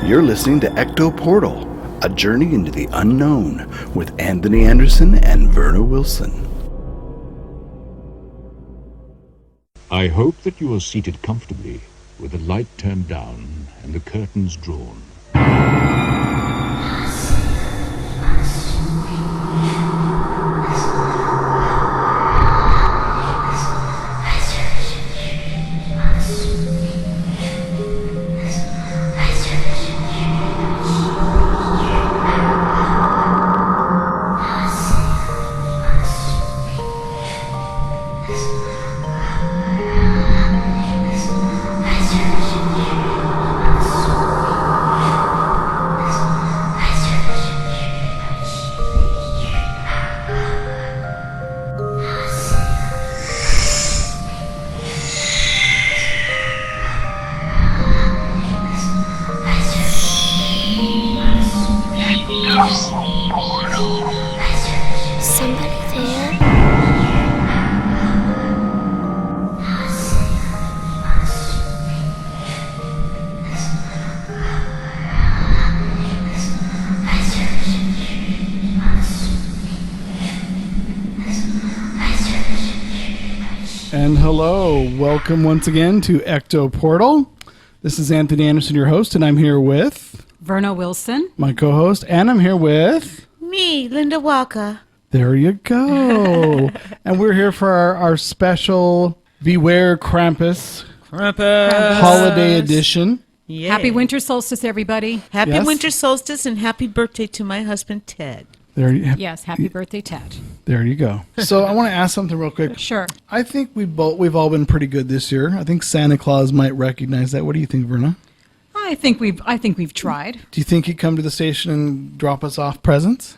You're listening to Ecto Portal, a journey into the unknown with Anthony Anderson and Verna Wilson. I hope that you are seated comfortably, with the light turned down and the curtains drawn. And hello, welcome once again to Ecto Portal. This is Anthony Anderson, your host, and I'm here with Verna Wilson, my co-host, and I'm here with me, Linda Walker. There you go. And we're here for our special Beware Krampus holiday edition. Yeah. Happy winter solstice, everybody. Happy Yes. winter solstice and happy birthday to my husband, Ted. Yes, happy birthday, Ted. There you go. So I want to ask something real quick. Sure. I think we've all been pretty good this year. I think Santa Claus might recognize that. What do you think, Verna? I think we've tried. Do you think he'd come to the station and drop us off presents?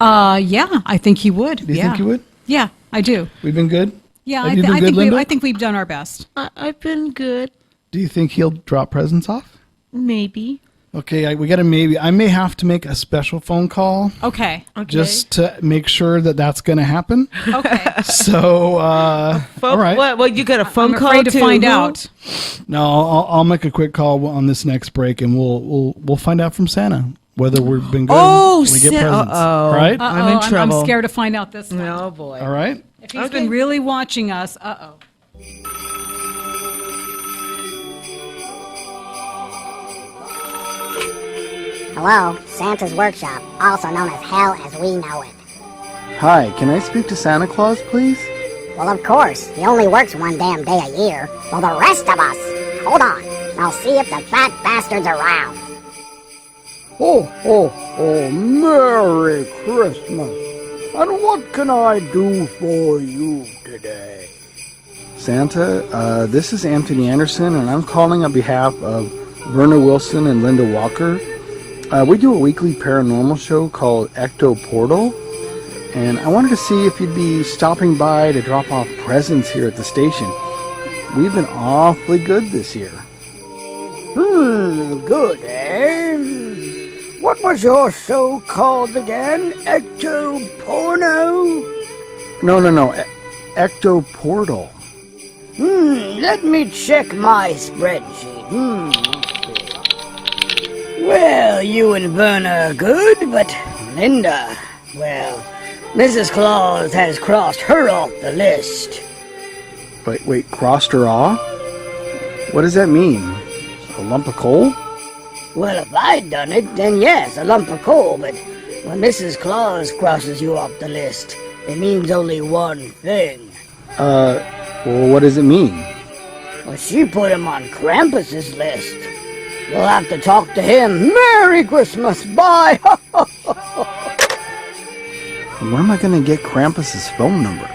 Yeah, I think he would. Do you think he would? Yeah, I do. We've been good? Yeah, Have you been good, Linda? I think we've done our best. I've been good. Do you think he'll drop presents off? Maybe. Okay, we got a maybe. I may have to make a special phone call Okay. just to make sure that that's going to happen. Okay. So, all right. What? You got a phone I'm call afraid to find out. No, I'll make a quick call on this next break, and we'll find out from Santa whether we've been good. Oh, we get presents, uh-oh. right? I'm in trouble. I'm scared to find out this time. Oh boy. All right. If he's been really watching us, uh-oh. Hello, Santa's Workshop, also known as Hell as we know it. Hi, can I speak to Santa Claus, please? Well, of course, he only works one damn day a year, while the rest of us... Hold on, I'll see if the fat bastard's around. Oh, Merry Christmas. And what can I do for you today? Santa, this is Anthony Anderson, and I'm calling on behalf of Verna Wilson and Linda Walker. We do a weekly paranormal show called Ecto Portal, and I wanted to see if you'd be stopping by to drop off presents here at the station. We've been awfully good this year. Good, eh? What was your show called again? Ecto Porno? No, Ecto Portal. Let me check my spreadsheet. Well, you and Verna are good, but Linda, well, Mrs. Claus has crossed her off the list. Wait, crossed her off? What does that mean? A lump of coal? Well, if I'd done it, then yes, a lump of coal, but when Mrs. Claus crosses you off the list, it means only one thing. Well, what does it mean? Well, she put him on Krampus's list. You'll have to talk to him. Merry Christmas, bye! Where am I going to get Krampus's phone number?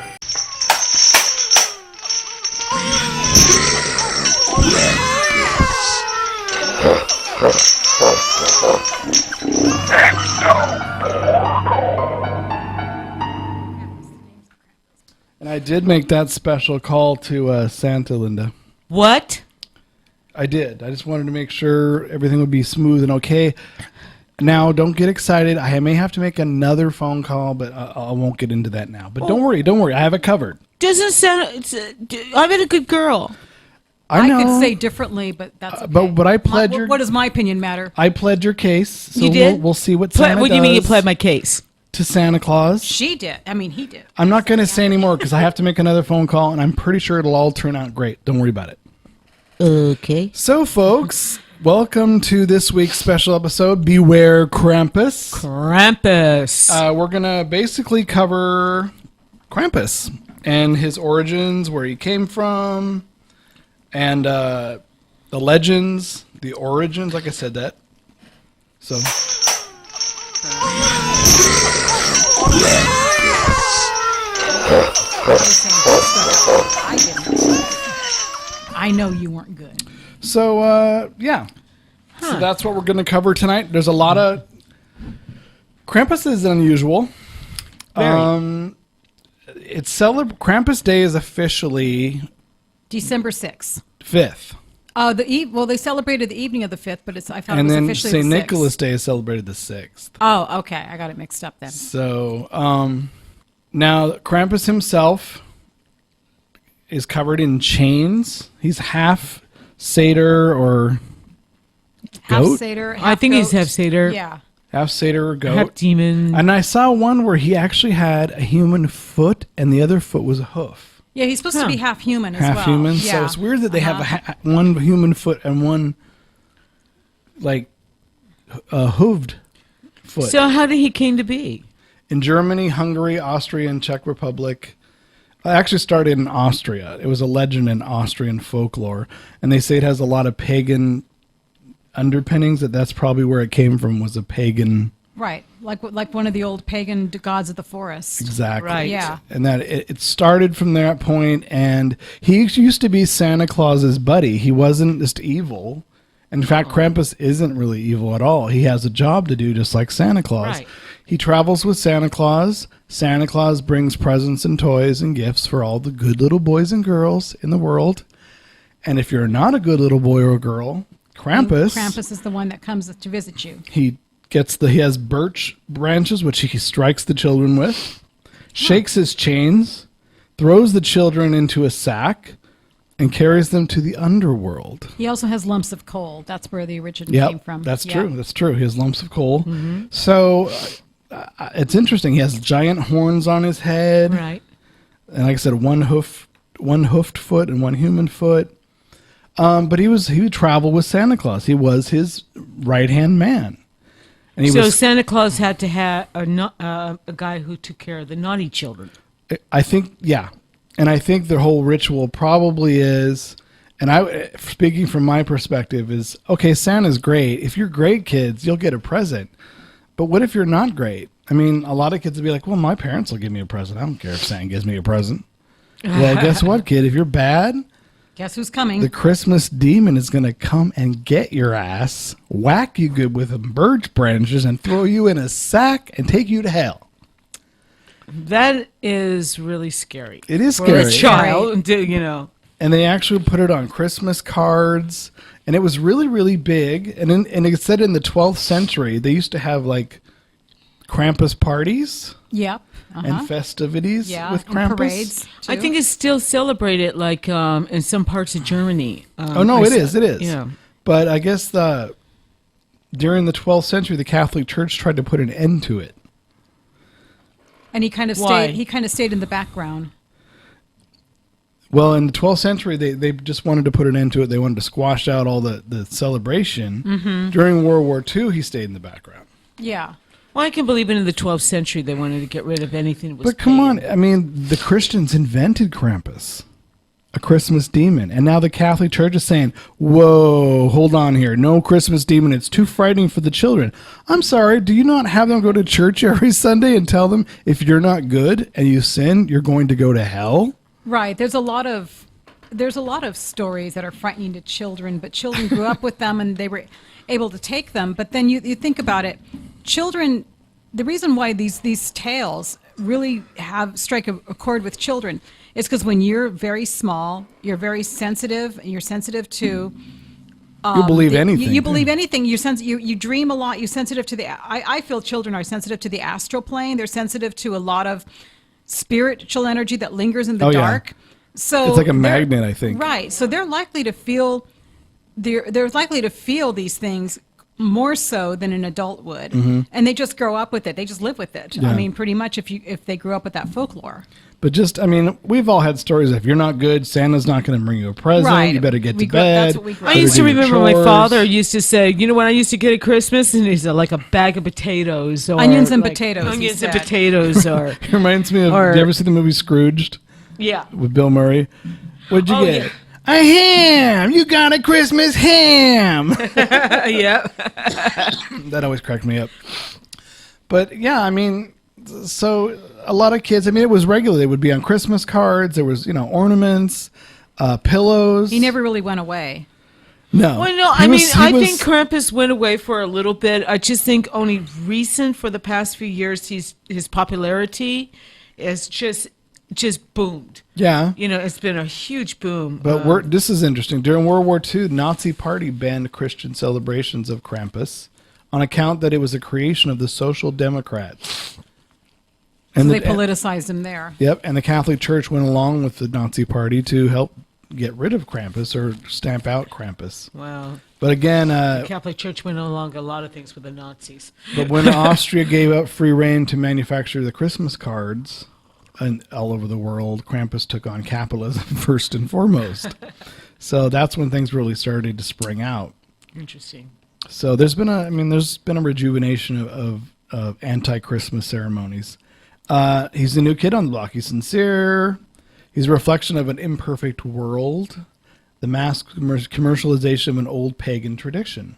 And I did make that special call to Santa, Linda. What? I did. I just wanted to make sure everything would be smooth and okay. Now, don't get excited. I may have to make another phone call, but I won't get into that now. But don't worry. I have it covered. Doesn't sound... I've been a good girl. I know. could say differently, but that's okay. but I pled What does my opinion matter? I pled your case. So You did? We'll see what Ple- Santa what do you mean you does pled my case? to Santa Claus. She did. I mean, he did. I'm not going to say anymore because I have to make another phone call, and I'm pretty sure it'll all turn out great. Don't worry about it. Okay. So, folks, welcome to this week's special episode, Beware Krampus. Krampus. We're going to basically cover Krampus and his origins, where he came from, and the legends, the origins, like I said that. So... I know you weren't good. So, yeah. So that's what we're going to cover tonight. There's a lot of... Krampus is unusual. Very. Krampus Day is officially December 6th. 5th. They celebrated the evening of the 5th, but I thought it And was then officially St. the 6th. Nicholas Day is celebrated the 6th. Oh, okay. I got it mixed up then. So, now Krampus himself is covered in chains. He's half satyr or Half goat? satyr. I think he's goat. half satyr. Yeah. Half satyr or goat. Half demon. And I saw one where he actually had a human foot and the other foot was a hoof. Yeah, he's supposed to be half human as well. Half human. Yeah. So it's weird that they have one human foot and one like hooved foot. So how did he came to be? In Germany, Hungary, Austria, and Czech Republic. I actually started in Austria. It was a legend in Austrian folklore, and they say it has a lot of pagan underpinnings. That's probably where it came from. Was a pagan. Right, like one of the old pagan gods of the forest. Exactly. Right. Yeah. And that it started from that point, and he used to be Santa Claus's buddy. He wasn't just evil. In fact, Krampus isn't really evil at all. He has a job to do just like Santa Claus. Right. He travels with Santa Claus. Santa Claus brings presents and toys and gifts for all the good little boys and girls in the world. And if you're not a good little boy or girl, Krampus is the one that comes to visit you. he has birch branches, which he strikes the children with, shakes his chains, throws the children into a sack, and carries them to the underworld. He also has lumps of coal. That's where the origin Yep, came from. that's Yeah. true. That's true. He has lumps of coal. So it's interesting. He has giant horns on his head, Right. and like I said, one hoofed foot and one human foot. But he would travel with Santa Claus. He was his right hand man. And So Santa Claus had to have a guy who took care of the naughty children. I think, yeah. And I think the whole ritual probably is, and speaking from my perspective, is, okay, Santa's great. If you're great, kids, you'll get a present. But what if you're not great? I mean, a lot of kids will be like, well, my parents will give me a present. I don't care if Santa gives me a present. Well, guess what, kid? If you're bad, Guess who's coming? the Christmas demon is going to come and get your ass, whack you good with birch branches, and throw you in a sack and take you to hell. That is really scary. It is For scary. a child, you know. And they actually put it on Christmas cards, and it was really, really big. And it said in the 12th century, they used to have like Krampus parties Yep. and festivities Yeah. with and Krampus. parades. Too. I think it's still celebrated like in some parts of Germany. Oh no, it is. Yeah. But I guess during the 12th century, the Catholic Church tried to put an end to it. And he kind of Why? stayed. He kind of stayed in the background. Well, in the 12th century, they just wanted to put an end to it. They wanted to squash out all the celebration. Mm-hmm. During World War II, he stayed in the background. Yeah. Well, I can believe in the 12th century they wanted to get rid of anything that was But come on, pagan. I mean, the Christians invented Krampus, a Christmas demon. And now the Catholic Church is saying, whoa, hold on here. No Christmas demon. It's too frightening for the children. I'm sorry, do you not have them go to church every Sunday and tell them if you're not good and you sin, you're going to go to hell? Right. There's a lot of stories that are frightening to children, but children grew up with them and they were able to take them. But then you think about it, children. The reason why these tales really strike a chord with children is because when you're very small, you're very sensitive, and you're sensitive to. You'll believe anything. You believe anything. You dream a lot. You're sensitive to I feel children are sensitive to the astral plane. They're sensitive to a lot of spiritual energy that lingers in the Oh, yeah. dark. So It's like a they're- magnet, I think. Right. So they're likely to feel they're likely to feel these things more so than an adult would, and they just grow up with it. They just live with it. Mm-hmm. Yeah. I mean, pretty much if they grew up with that folklore. But just, I mean, we've all had stories. If you're not good, Santa's not going to bring you a present. Right. You better get We to grew- bed. that's what we grew up I used to Better do your remember my chores. father used to say, you know what I used to get at Christmas? And he's like a bag of potatoes. Or Onions and like potatoes, he Onions and said. potatoes. Or, It reminds me of, Or- do you ever see the movie Scrooged yeah. with Bill Murray? What'd you Oh, get? yeah. A ham! You got a Christmas ham! Yeah. That always cracked me up. But yeah, I mean, so a lot of kids, I mean, it was regular. They would be on Christmas cards. There was, ornaments, pillows. He never really went away. No. Well, no, He I was- mean, he I was- think Krampus went away for a little bit. I just think only recent for the past few years, his popularity has just boomed. Yeah. It's been a huge boom. But this is interesting. During World War II, the Nazi Party banned Christian celebrations of Krampus on account that it was a creation of the Social Democrats. So And they the- politicized him there. Yep, and the Catholic Church went along with the Nazi Party to help get rid of Krampus or stamp out Krampus. Wow. But again, The Catholic Church went along a lot of things with the Nazis. but when Austria gave up free reign to manufacture the Christmas cards and all over the world, Krampus took on capitalism first and foremost. So that's when things really started to spring out. Interesting. So there's been a rejuvenation of anti-Christmas ceremonies. He's a new kid on the block. He's sincere. He's a reflection of an imperfect world, the mass commercialization of an old pagan tradition.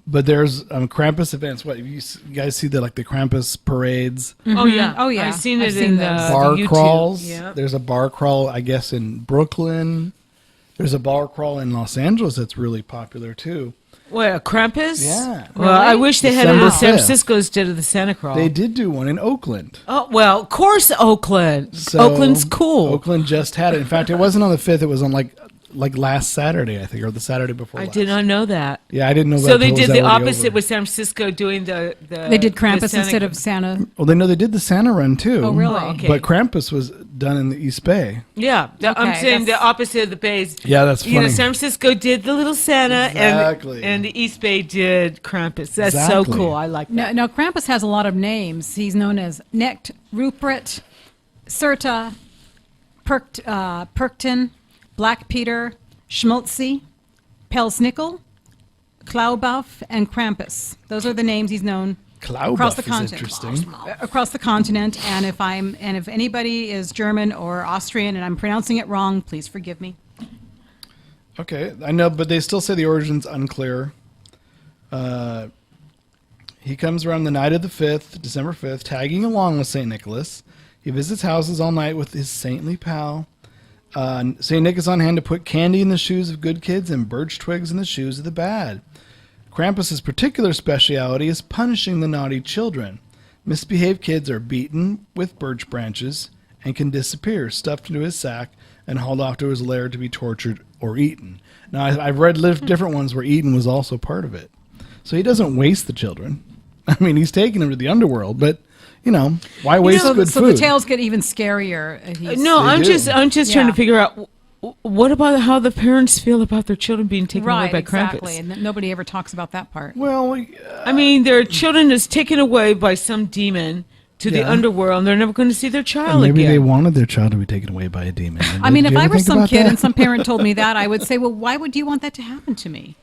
But there's Krampus events. What you guys see the Krampus parades, Oh yeah. Oh, yeah. I've seen I've it seen in those. bar YouTube. crawls. Yeah. There's a bar crawl, I guess, in Brooklyn. There's a bar crawl in Los Angeles that's really popular too. What, a Krampus? Yeah. Well, I wish they had it in December San 5th. Francisco instead of the Santa Claus. They did do one in Oakland. Oh, well, of course Oakland. So Oakland's cool. Oakland just had it. In fact, it wasn't on the 5th. It was on like last Saturday, I think, or the Saturday before I last. did not know that. Yeah, I didn't know that. So they till it was did the already opposite over. with San Francisco doing the They did the Krampus Santa- instead of Santa. Well, they did the Santa run too. Oh, really? Oh, okay. But Krampus was done in the East Bay. Yeah, I'm Okay, saying the that's- opposite of the Bays. Yeah, that's You know, funny. San Francisco did the little Santa, Exactly. and the East Bay did Krampus. That's Exactly. so cool. I like that. Now, Krampus has a lot of names. He's known as Necht, Rupert, Serta, Perkton, Black Peter, Schmultzy, Pelsnickel, Klaubauf, and Krampus. Those are the names he's known across the Klaubauf is continent. interesting. Across the continent, and if anybody is German or Austrian and I'm pronouncing it wrong, please forgive me. Okay, I know, but they still say the origin's unclear. He comes around the night of the 5th, December 5th, tagging along with St. Nicholas. He visits houses all night with his saintly pal. St. Nick is on hand to put candy in the shoes of good kids and birch twigs in the shoes of the bad. Krampus's particular speciality is punishing the naughty children. Misbehaved kids are beaten with birch branches and can disappear, stuffed into his sack, and hauled off to his lair to be tortured or eaten. Now, I've read different ones where eaten was also part of it. So he doesn't waste the children. I mean, he's taking them to the underworld, but, why waste So, good so food? the tales get even scarier. No, They I'm do. just trying Yeah. to figure out what about how the parents feel about their children being taken away Right, by exactly, Krampus. and nobody ever talks about that part. Well, I mean, their children is taken away by some demon to the Yeah. underworld, and they're never going to see their child maybe again. they wanted their child to be taken away by a demon. I mean, Did if you I ever were think some about kid that? and some parent told me that, I would say, well, why would you want that to happen to me?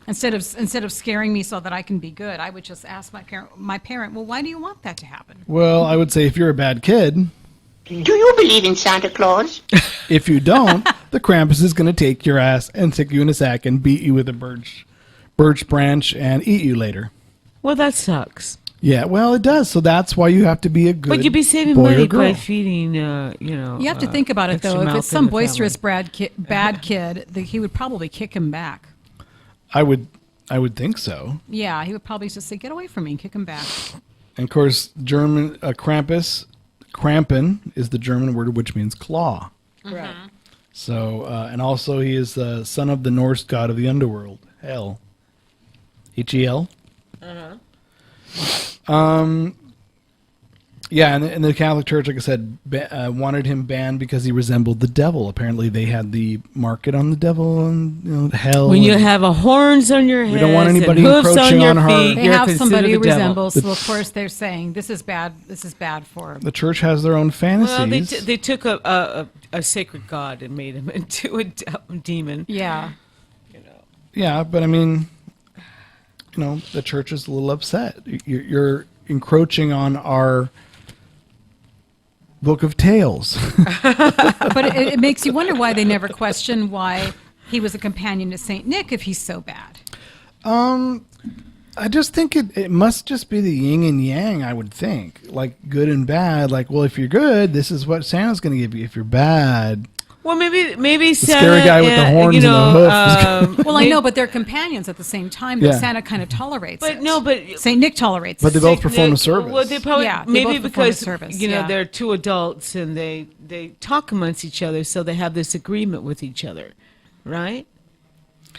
Instead of scaring me so that I can be good, I would just ask my parent, well, why do you want that to happen? Well, I would say if you're a bad kid, Do you believe in Santa Claus? if you don't, the Krampus is going to take your ass and stick you in a sack and beat you with a birch branch and eat you later. Well, that sucks. Yeah, well, it does. So that's why you have to be a good But you'd be saving boy or money girl. by feeding, You have to think about it, extra though. If mouth it's in some the boisterous family. bad kid, he would probably kick him back. I would think so. Yeah, he would probably just say, get away from me, and kick him back. And of course, German Krampus, Krampen is the German word which means claw. Right. So, and also he is the son of the Norse god of the underworld, Hel. Hel. Yeah, and the Catholic Church, like I said, wanted him banned because he resembled the devil. Apparently, they had the market on the devil and hell. When you have horns on your head, don't want anybody and hoofs encroaching on your on her. feet, They you're have somebody who considered the devil. resembles, so of course they're saying this is bad. This is bad for. The church has their own fantasies. Well, they took a sacred god and made him into a demon. Yeah. Yeah, but I mean, the church is a little upset. You're encroaching on our book of tales. But it makes you wonder why they never questioned why he was a companion to Saint Nick if he's so bad. I just think it must just be the yin and yang, I would think. Like good and bad. Like, well, if you're good, this is what Santa's going to give you. If you're bad... Well, maybe the Santa, scary guy with the horns and the hoof. Well, I know, but they're companions at the same time. But Santa kind of tolerates it. But Saint Nick tolerates But it. they both perform a service. Well, they probably Yeah, they maybe both perform a because service, they're two adults and they talk amongst each other, so they have this agreement with each other, right?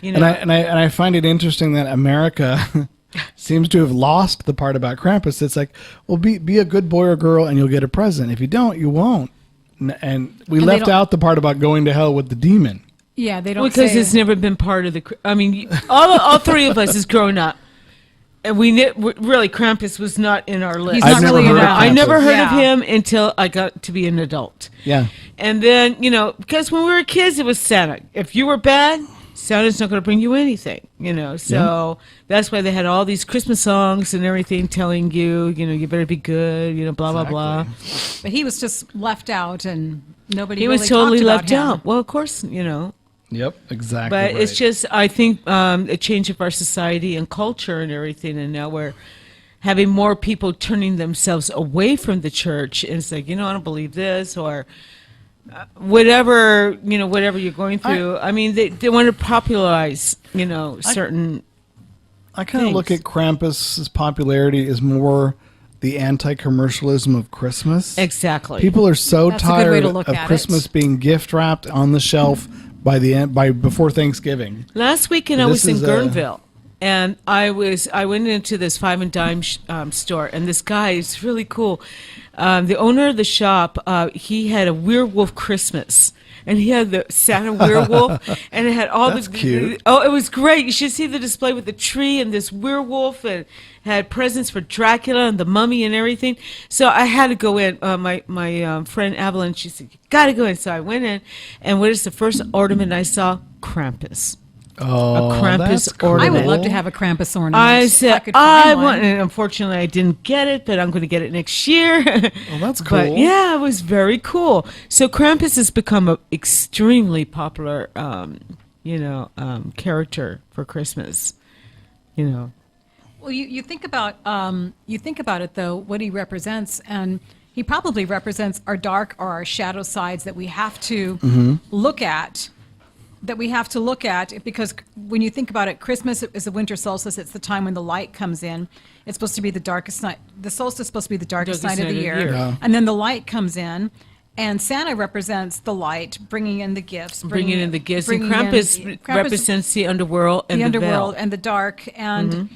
And I find it interesting that America seems to have lost the part about Krampus. It's like, well, be a good boy or girl and you'll get a present. If you don't, you won't. And we left out the part about going to hell with the demon. Yeah, they don't because say it's never been part of the. I mean, all three of us is grown up, and really Krampus was not in our list. He's not really heard of around. I never heard Yeah. of him until I got to be an adult. Yeah. And then because when we were kids, it was Santa. If you were bad, Santa's not going to bring you anything. So that's why they had all these Christmas songs and everything telling you, you better be good, blah blah blah. But he was just left out, and nobody. He really was totally talked left about him. out. Well, of course, Yep, exactly. But it's right. just, I think, a change of our society and culture and everything. And now we're having more people turning themselves away from the church. And it's like, I don't believe this or whatever you're going through. I mean, they want to popularize, certain. I kind of look at Krampus's popularity as more the anti-commercialism of Christmas. Exactly. People are so That's a good way tired to of look at Christmas it. being gift wrapped on the shelf by before Thanksgiving. Last weekend I This was in is, Guerneville, and I went into this Five and Dime store, and this guy is really cool. The owner of the shop, he had a werewolf Christmas, and he had the Santa werewolf, and it had all That's cute. Oh, it was great! You should see the display with the tree and this werewolf, and had presents for Dracula and the Mummy and everything. So I had to go in. My friend Evelyn, she said, "You got to go in." So I went in, and what is the first ornament I saw? Krampus. Oh, A Krampus that's cool. ornament. I would love to have a Krampus ornament. I if said, could find one. want, and unfortunately I didn't get it, but I'm going to get it next year. Well, that's cool. But yeah, it was very cool. So Krampus has become an extremely popular, character for Christmas. Well, you think about it though, what he represents, and he probably represents our dark or our shadow sides that we have to look at. Because when you think about it, Christmas is the winter solstice. It's the time when the light comes in. It's supposed to be the darkest night. The solstice is supposed to be the darkest night of the year. Yeah. And then the light comes in. And Santa represents the light, bringing in the gifts. Bringing in the gifts. And bringing Krampus represents the underworld and the the underworld veil. and the dark. And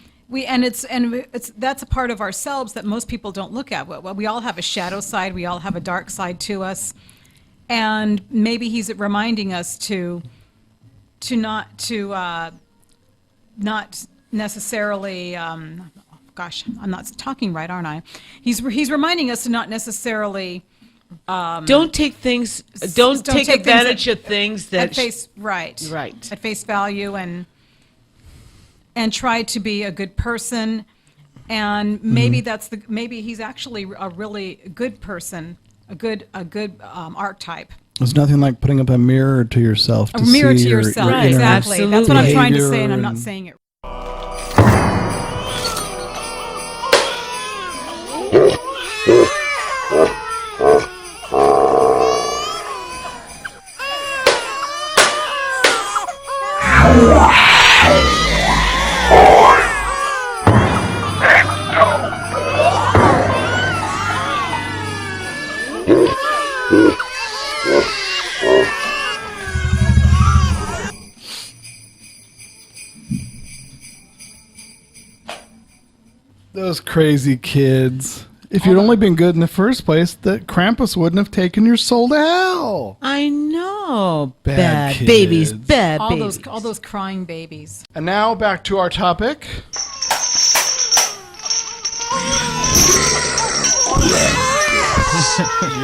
that's a part of ourselves that most people don't look at. We all have a shadow side. We all have a dark side to us. And maybe he's reminding us to not necessarily. Gosh, I'm not talking right, aren't I? He's reminding us to not necessarily. Don't take things. Don't take things advantage of things that at face Right. at face value, and try to be a good person. And maybe maybe he's actually a really good person, a good archetype. There's nothing like putting up a mirror to yourself. A mirror to yourself, inner exactly. That's what I'm trying to say, behavior and I'm not and- saying it. Those crazy kids. If you'd only been good in the first place, the Krampus wouldn't have taken your soul to hell. I know. Bad kids. Babies. Bad All babies. those crying babies. And now back to our topic.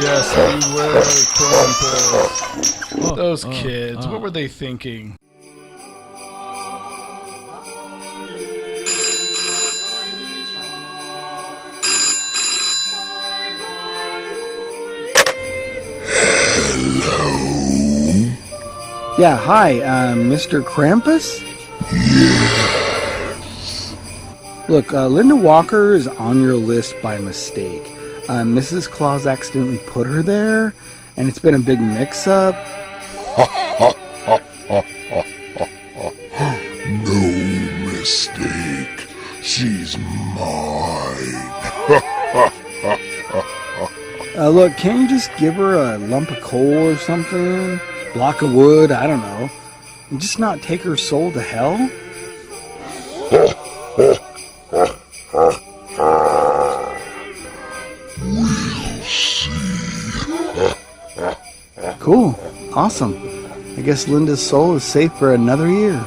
Yes, we were Krampus. Those kids, what were they thinking? Yeah, hi, Mr. Krampus? Look, Linda Walker is on your list by mistake. Mrs. Claus accidentally put her there, and it's been a big mix-up. No mistake. She's mine. Look, can't you just give her a lump of coal or something? Block of wood, I don't know. And just not take her soul to hell? Cool. Awesome. I guess Linda's soul is safe for another year.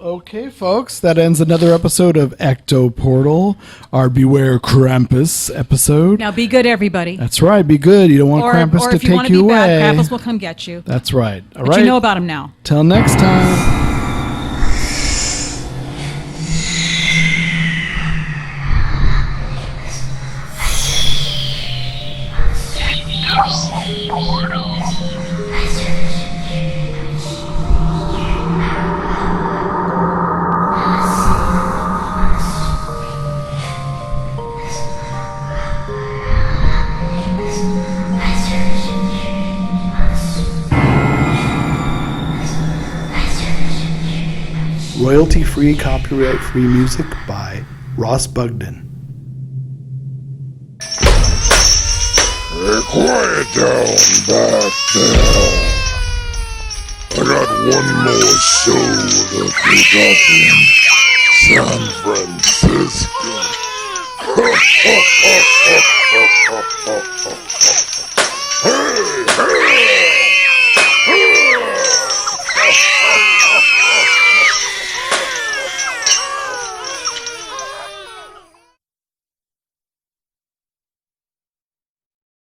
Okay, folks, that ends another episode of Ecto Portal, our Beware Krampus episode. Now be good, everybody. That's right, be good. You don't want Krampus or to if you take want to you be away. bad, Krampus will come get you. That's right. All But right. you know about him now. Till next time. Royalty-free, copyright-free music by Ross Bugden. Hey, quiet down back there. I got one more show to pick up in San Francisco.